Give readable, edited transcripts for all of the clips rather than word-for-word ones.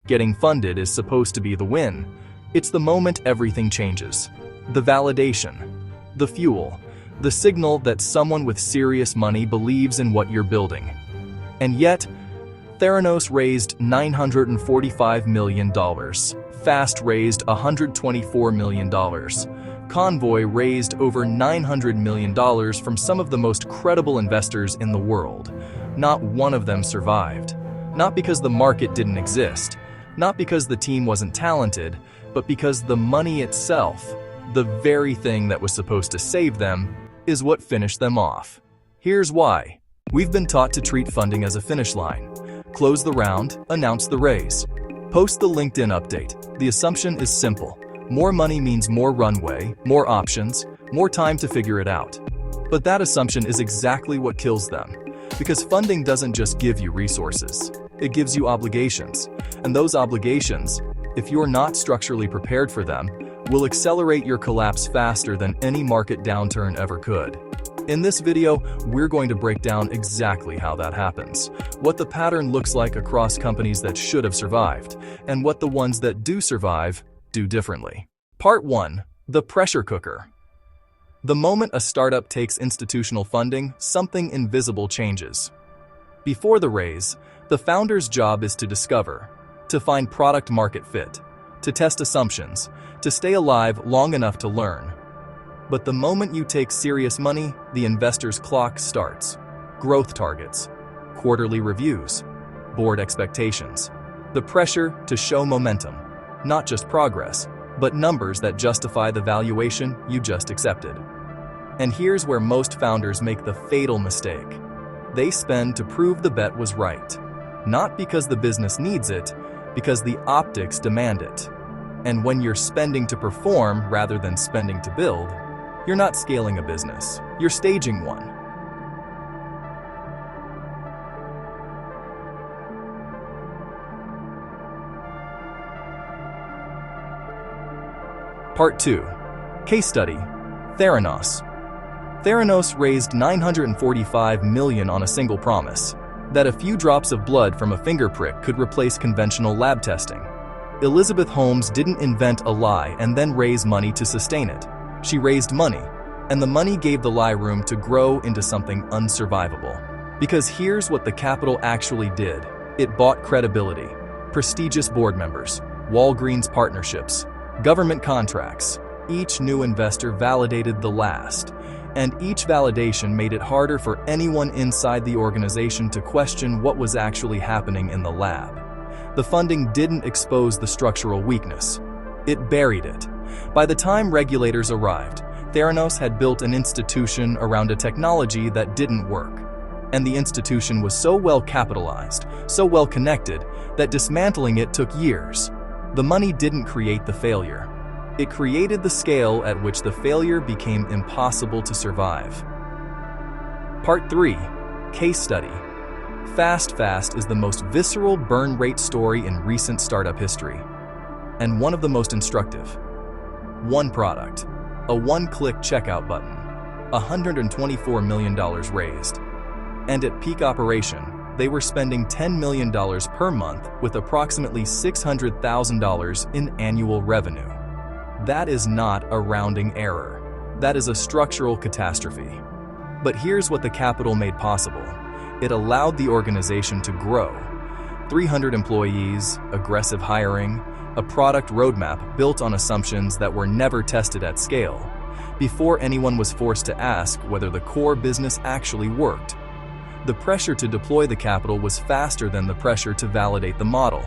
Getting funded is supposed to be the win. It's the moment everything changes. The validation, the fuel, the signal that someone with serious money believes in what you're building. And yet, Theranos raised $945 million. Fast raised $124 million. Convoy raised over $900 million from some of the most credible investors in the world. Not one of them survived. Not because the market didn't exist, not because the team wasn't talented, but because the money itself, the very thing that was supposed to save them, is what finished them off. Here's why. We've been taught to treat funding as a finish line. Close the round, announce the raise. Post the LinkedIn update. The assumption is simple. More money means more runway, more options, more time to figure it out. But that assumption is exactly what kills them. Because funding doesn't just give you resources. It gives you obligations. And those obligations, if you're not structurally prepared for them, will accelerate your collapse faster than any market downturn ever could. In this video, we're going to break down exactly how that happens, what the pattern looks like across companies that should have survived, and what the ones that do survive do differently. Part 1. The pressure cooker. The moment a startup takes institutional funding, something invisible changes. Before the raise, the founder's job is to discover, to find product market fit, to test assumptions, to stay alive long enough to learn. But the moment you take serious money, the investor's clock starts. Growth targets, quarterly reviews, board expectations, the pressure to show momentum, not just progress, but numbers that justify the valuation you just accepted. And here's where most founders make the fatal mistake. They spend to prove the bet was right. Not because the business needs it, because the optics demand it. And when you're spending to perform rather than spending to build, you're not scaling a business, you're staging one. Part 2. Case study. Theranos. Theranos raised $945 million on a single promise, that a few drops of blood from a finger prick could replace conventional lab testing. Elizabeth Holmes didn't invent a lie and then raise money to sustain it. She raised money, and the money gave the lie room to grow into something unsurvivable. Because here's what the capital actually did. It bought credibility, prestigious board members, Walgreens partnerships, government contracts. Each new investor validated the last, and each validation made it harder for anyone inside the organization to question what was actually happening in the lab. The funding didn't expose the structural weakness. It buried it. By the time regulators arrived, Theranos had built an institution around a technology that didn't work. And the institution was so well capitalized, so well connected, that dismantling it took years. The money didn't create the failure. It created the scale at which the failure became impossible to survive. Part 3. Case study. Fast is the most visceral burn rate story in recent startup history, and one of the most instructive. One product, a one-click checkout button, $124 million raised. And at peak operation, they were spending $10 million per month with approximately $600,000 in annual revenue. That is not a rounding error. That is a structural catastrophe. But here's what the capital made possible. It allowed the organization to grow. 300 employees, aggressive hiring, a product roadmap built on assumptions that were never tested at scale, before anyone was forced to ask whether the core business actually worked. The pressure to deploy the capital was faster than the pressure to validate the model.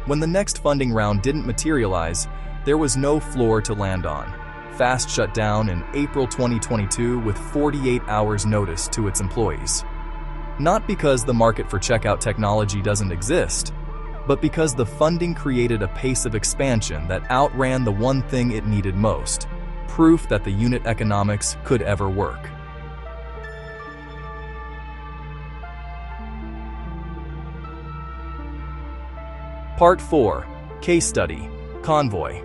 When the next funding round didn't materialize, there was no floor to land on. Fast shut down in April 2022 with 48 hours notice to its employees. Not because the market for checkout technology doesn't exist, but because the funding created a pace of expansion that outran the one thing it needed most: proof that the unit economics could ever work. Part 4. Case study. Convoy.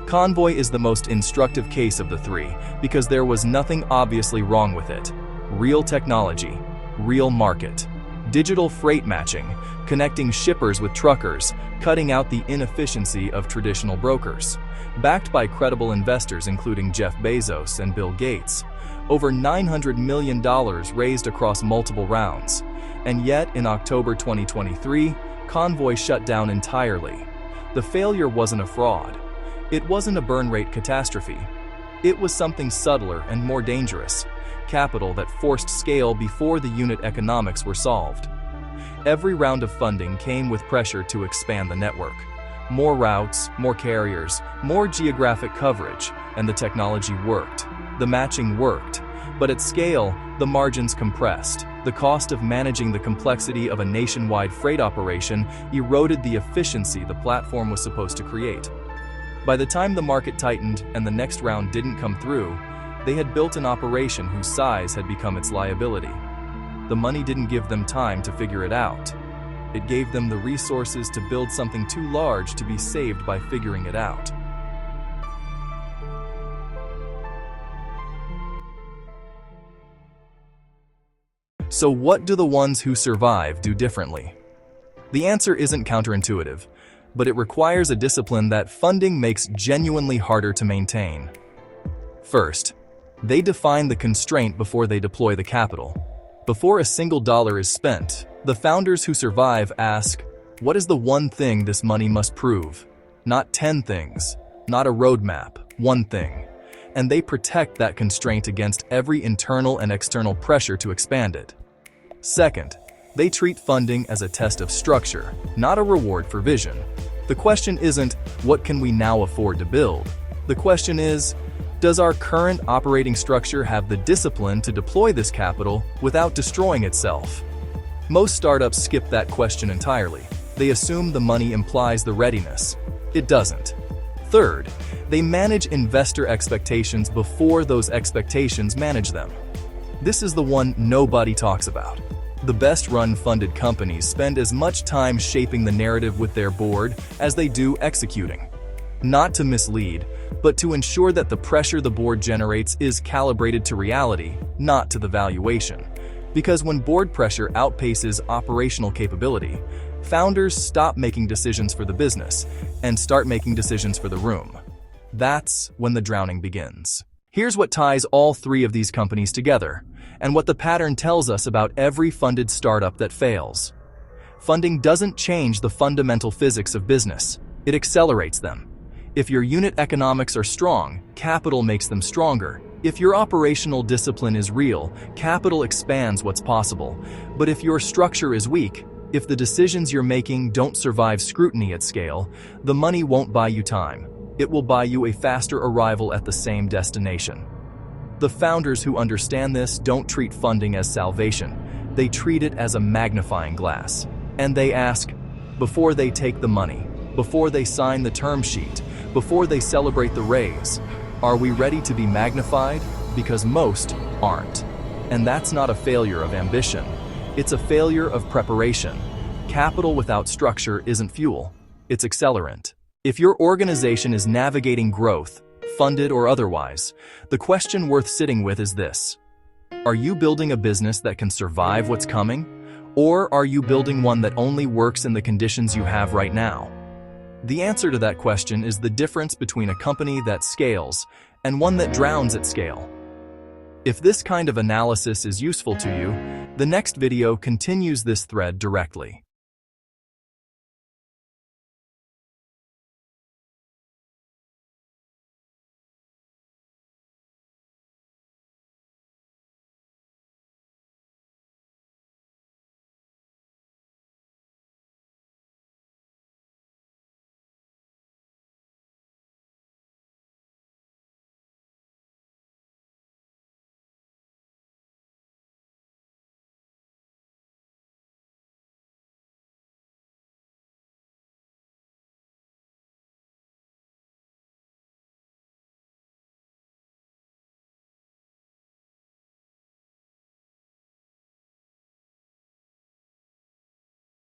Convoy is the most instructive case of the three because there was nothing obviously wrong with it. Real technology, real market, Digital freight matching, connecting shippers with truckers, cutting out the inefficiency of traditional brokers. Backed by credible investors including Jeff Bezos and Bill Gates. Over $900 million raised across multiple rounds. And yet, in October 2023, Convoy shut down entirely. The failure wasn't a fraud. It wasn't a burn rate catastrophe. It was something subtler and more dangerous. Capital that forced scale before the unit economics were solved. Every round of funding came with pressure to expand the network. More routes, more carriers, more geographic coverage, and the technology worked. The matching worked. But at scale, the margins compressed. The cost of managing the complexity of a nationwide freight operation eroded the efficiency the platform was supposed to create. By the time the market tightened and the next round didn't come through, they had built an operation whose size had become its liability. The money didn't give them time to figure it out. It gave them the resources to build something too large to be saved by figuring it out. So what do the ones who survive do differently? The answer isn't counterintuitive, but it requires a discipline that funding makes genuinely harder to maintain. First, they define the constraint before they deploy the capital. Before a single dollar is spent, the founders who survive ask, what is the one thing this money must prove? Not 10 things, not a roadmap, one thing. And they protect that constraint against every internal and external pressure to expand it. Second, they treat funding as a test of structure, not a reward for vision. The question isn't, what can we now afford to build? The question is, does our current operating structure have the discipline to deploy this capital without destroying itself? Most startups skip that question entirely. They assume the money implies the readiness. It doesn't. Third, they manage investor expectations before those expectations manage them. This is the one nobody talks about. The best-run funded companies spend as much time shaping the narrative with their board as they do executing. Not to mislead, but to ensure that the pressure the board generates is calibrated to reality, not to the valuation. Because when board pressure outpaces operational capability, founders stop making decisions for the business and start making decisions for the room. That's when the drowning begins. Here's what ties all three of these companies together, and what the pattern tells us about every funded startup that fails. Funding doesn't change the fundamental physics of business, it accelerates them. If your unit economics are strong, capital makes them stronger. If your operational discipline is real, capital expands what's possible. But if your structure is weak, if the decisions you're making don't survive scrutiny at scale, the money won't buy you time. It will buy you a faster arrival at the same destination. The founders who understand this don't treat funding as salvation. They treat it as a magnifying glass. And they ask, before they take the money, before they sign the term sheet, before they celebrate the raise, are we ready to be magnified? Because most aren't. And that's not a failure of ambition. It's a failure of preparation. Capital without structure isn't fuel, it's accelerant. If your organization is navigating growth, funded or otherwise, the question worth sitting with is this: are you building a business that can survive what's coming? Or are you building one that only works in the conditions you have right now? The answer to that question is the difference between a company that scales and one that drowns at scale. If this kind of analysis is useful to you, the next video continues this thread directly.